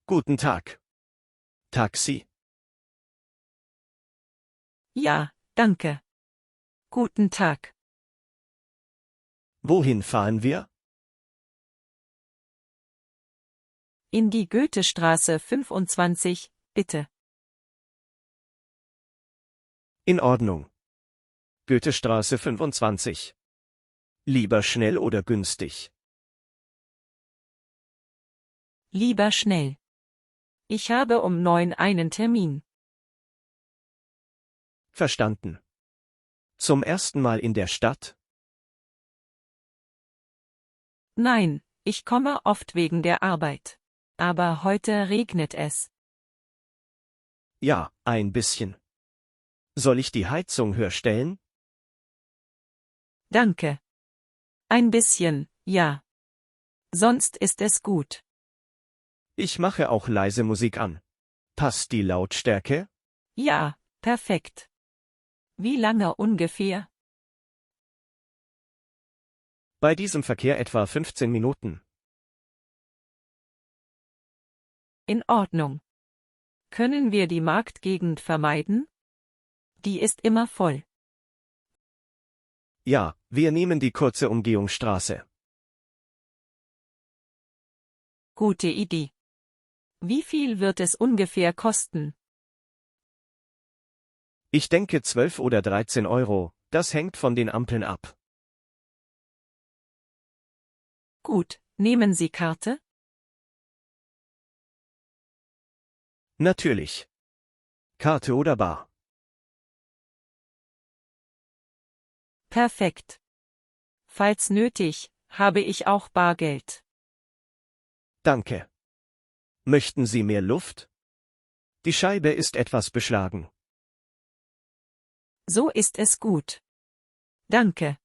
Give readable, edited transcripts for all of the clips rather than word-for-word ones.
Guten Tag. Taxi? Ja, danke. Guten Tag. Wohin fahren wir? In die Goethestraße 25, bitte. In Ordnung. Goethestraße 25. Lieber schnell oder günstig? Lieber schnell. Ich habe um 9 einen Termin. Verstanden. Zum ersten Mal in der Stadt? Nein, ich komme oft wegen der Arbeit. Aber heute regnet es. Ja, ein bisschen. Soll ich die Heizung höher stellen? Danke. Ein bisschen, ja. Sonst ist es gut. Ich mache auch leise Musik an. Passt die Lautstärke? Ja, perfekt. Wie lange ungefähr? Bei diesem Verkehr etwa 15 Minuten. In Ordnung. Können wir die Marktgegend vermeiden? Die ist immer voll. Ja, wir nehmen die kurze Umgehungsstraße. Gute Idee. Wie viel wird es ungefähr kosten? Ich denke 12 oder 13 Euro, das hängt von den Ampeln ab. Gut, nehmen Sie Karte? Natürlich. Karte oder bar? Perfekt. Falls nötig, habe ich auch Bargeld. Danke. Möchten Sie mehr Luft? Die Scheibe ist etwas beschlagen. So ist es gut. Danke.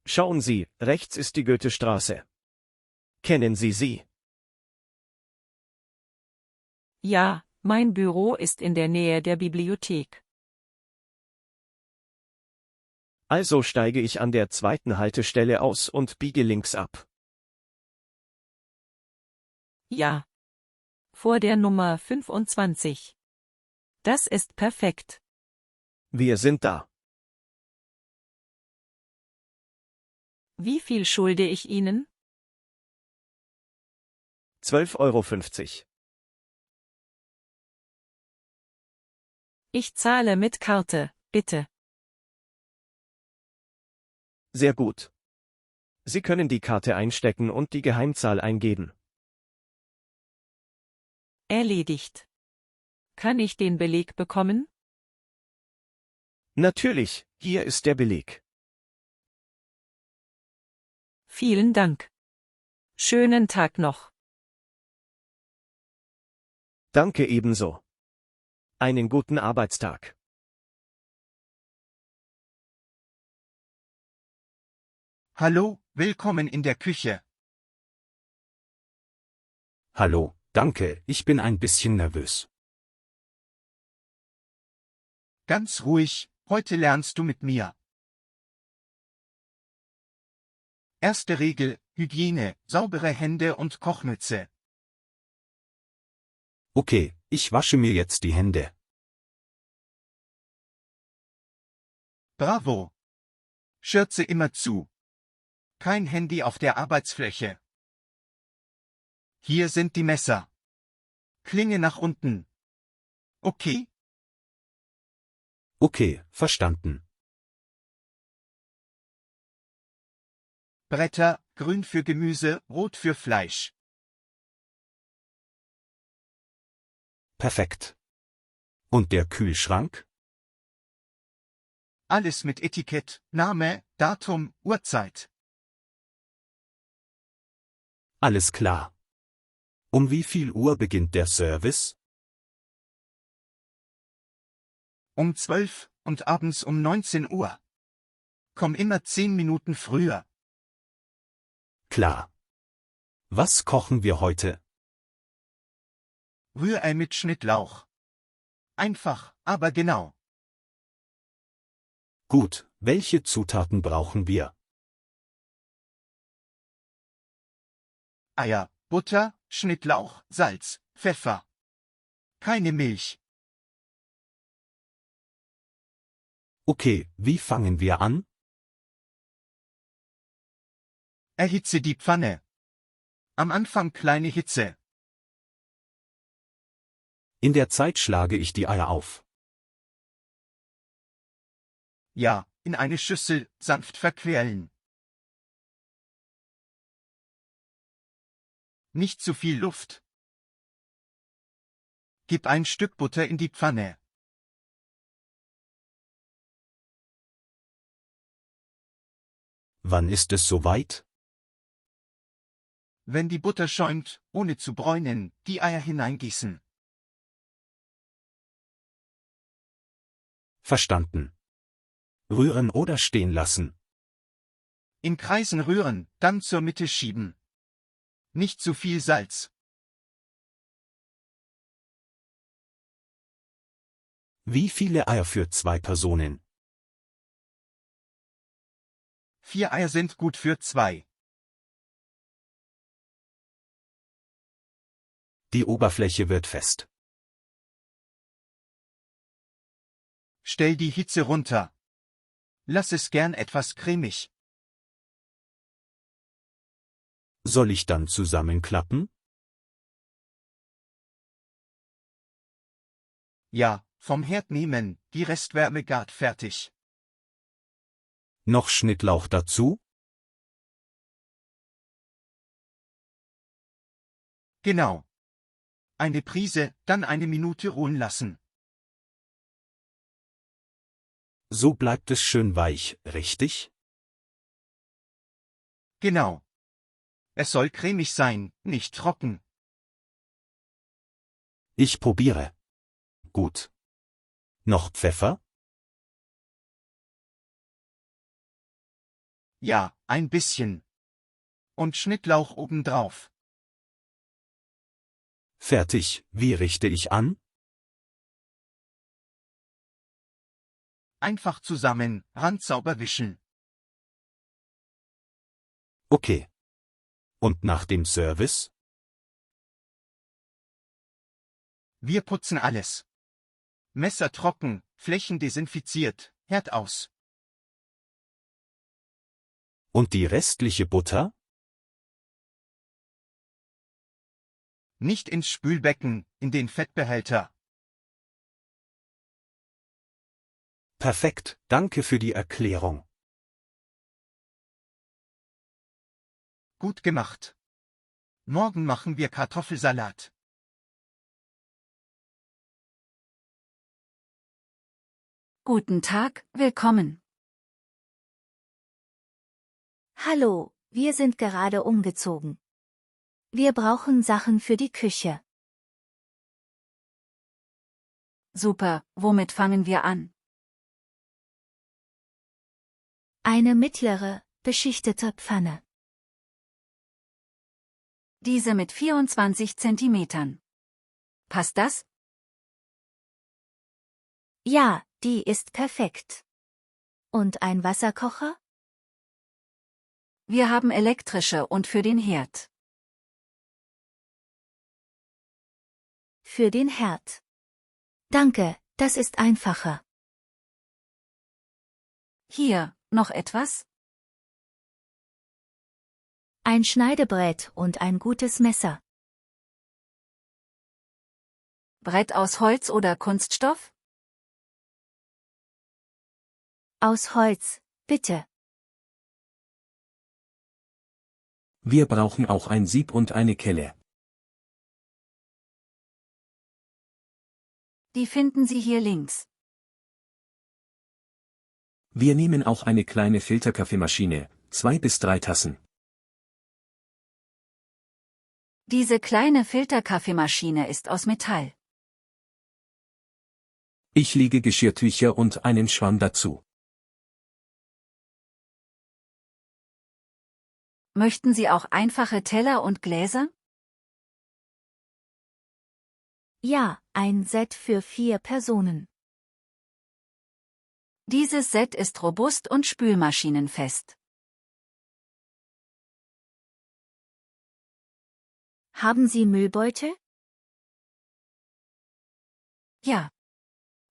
Schauen Sie, rechts ist die Goethestraße. Kennen Sie sie? Ja, mein Büro ist in der Nähe der Bibliothek. Also steige ich an der zweiten Haltestelle aus und biege links ab. Ja. Vor der Nummer 25. Das ist perfekt. Wir sind da. Wie viel schulde ich Ihnen? 12,50 Euro. Ich zahle mit Karte, bitte. Sehr gut. Sie können die Karte einstecken und die Geheimzahl eingeben. Erledigt. Kann ich den Beleg bekommen? Natürlich, hier ist der Beleg. Vielen Dank. Schönen Tag noch. Danke ebenso. Einen guten Arbeitstag. Hallo, willkommen in der Küche. Hallo, danke, ich bin ein bisschen nervös. Ganz ruhig, heute lernst du mit mir. Erste Regel, Hygiene, saubere Hände und Kochmütze. Okay, ich wasche mir jetzt die Hände. Bravo. Schürze immer zu. Kein Handy auf der Arbeitsfläche. Hier sind die Messer. Klinge nach unten. Okay? Okay, verstanden. Bretter, grün für Gemüse, rot für Fleisch. Perfekt. Und der Kühlschrank? Alles mit Etikett, Name, Datum, Uhrzeit. Alles klar. Um wie viel Uhr beginnt der Service? Um 12 und abends um 19 Uhr. Komm immer 10 Minuten früher. Klar. Was kochen wir heute? Rührei mit Schnittlauch. Einfach, aber genau. Gut, welche Zutaten brauchen wir? Eier, Butter, Schnittlauch, Salz, Pfeffer. Keine Milch. Okay, wie fangen wir an? Erhitze die Pfanne. Am Anfang kleine Hitze. In der Zeit schlage ich die Eier auf. Ja, in eine Schüssel, sanft verquirlen. Nicht zu viel Luft. Gib ein Stück Butter in die Pfanne. Wann ist es soweit? Wenn die Butter schäumt, ohne zu bräunen, die Eier hineingießen. Verstanden. Rühren oder stehen lassen. In Kreisen rühren, dann zur Mitte schieben. Nicht zu viel Salz. Wie viele Eier für 2 Personen? 4 Eier sind gut für 2. Die Oberfläche wird fest. Stell die Hitze runter. Lass es gern etwas cremig. Soll ich dann zusammenklappen? Ja, vom Herd nehmen, die Restwärme gart fertig. Noch Schnittlauch dazu? Genau. Eine Prise, dann eine Minute ruhen lassen. So bleibt es schön weich, richtig? Genau. Es soll cremig sein, nicht trocken. Ich probiere. Gut. Noch Pfeffer? Ja, ein bisschen. Und Schnittlauch obendrauf. Fertig, wie richte ich an? Einfach zusammen, Rand sauber wischen. Okay. Und nach dem Service? Wir putzen alles. Messer trocken, Flächen desinfiziert, Herd aus. Und die restliche Butter? Nicht ins Spülbecken, in den Fettbehälter. Perfekt, danke für die Erklärung. Gut gemacht. Morgen machen wir Kartoffelsalat. Guten Tag, willkommen. Hallo, wir sind gerade umgezogen. Wir brauchen Sachen für die Küche. Super, womit fangen wir an? Eine mittlere, beschichtete Pfanne. Diese mit 24 Zentimetern. Passt das? Ja, die ist perfekt. Und ein Wasserkocher? Wir haben elektrische und für den Herd. Für den Herd. Danke, das ist einfacher. Hier, noch etwas? Ein Schneidebrett und ein gutes Messer. Brett aus Holz oder Kunststoff? Aus Holz, bitte. Wir brauchen auch ein Sieb und eine Kelle. Die finden Sie hier links. Wir nehmen auch eine kleine Filterkaffeemaschine, 2 bis 3 Tassen. Diese kleine Filterkaffeemaschine ist aus Metall. Ich lege Geschirrtücher und einen Schwamm dazu. Möchten Sie auch einfache Teller und Gläser? Ja, ein Set für 4 Personen. Dieses Set ist robust und spülmaschinenfest. Haben Sie Müllbeutel? Ja.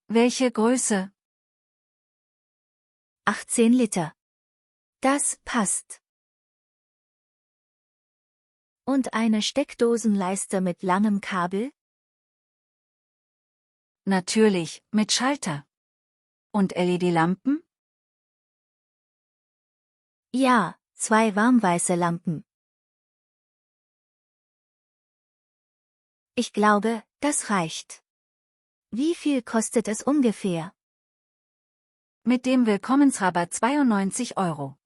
Welche Größe? 18 Liter. Das passt. Und eine Steckdosenleiste mit langem Kabel? Natürlich, mit Schalter. Und LED-Lampen? Ja, 2 warmweiße Lampen. Ich glaube, das reicht. Wie viel kostet es ungefähr? Mit dem Willkommensrabatt 92 €.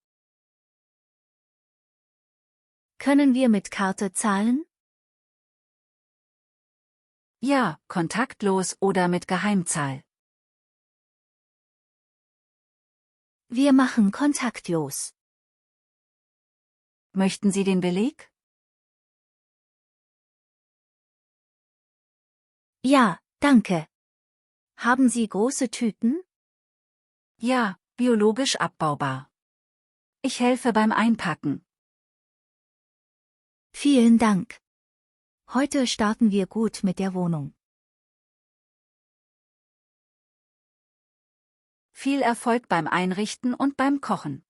Können wir mit Karte zahlen? Ja, kontaktlos oder mit Geheimzahl. Wir machen kontaktlos. Möchten Sie den Beleg? Ja, danke. Haben Sie große Tüten? Ja, biologisch abbaubar. Ich helfe beim Einpacken. Vielen Dank. Heute starten wir gut mit der Wohnung. Viel Erfolg beim Einrichten und beim Kochen.